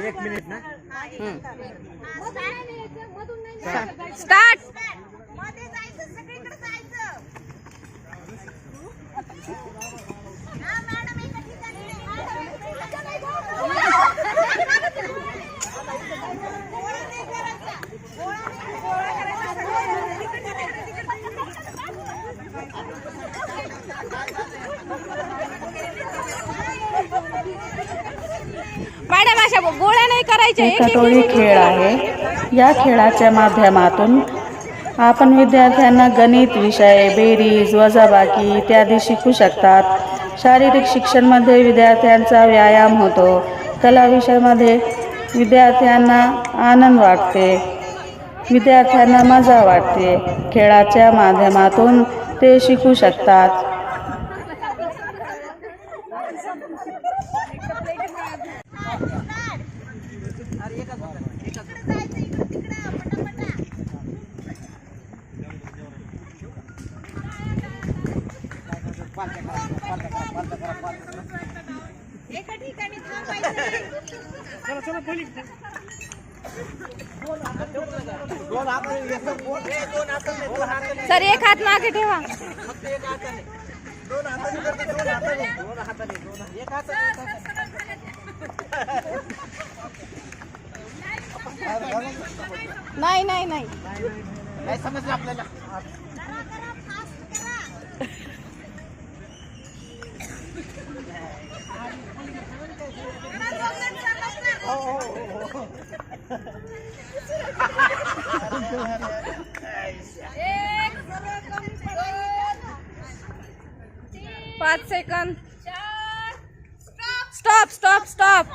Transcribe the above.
1 minute ना. Start. मध्ये जायचं, सगळीकडे जायचं. हा मॅडम एका ठिकाणी नाही. गोळा नाही करायचा. गोळा मॅडम अशा गोळ्या नाही करायच्या. एकटोळी खेळ आहे. या खेळाच्या माध्यमातून आपण विद्यार्थ्यांना गणित विषय, बेरीज, वजाबाकी इत्यादी शिकू शकतात. शारीरिक शिक्षणामध्ये विद्यार्थ्यांचा व्यायाम होतो. कला विषयामध्ये विद्यार्थ्यांना आनंद वाटते, विद्यार्थ्यांना मजा वाटते. खेळाच्या माध्यमातून ते शिकू शकतात. एका ठिकाणी थांबायचं. सर एक हात मागे ठेवा. नाही नाही नाही समजलं आपल्याला. पाच सेकंद. Stop stop stop.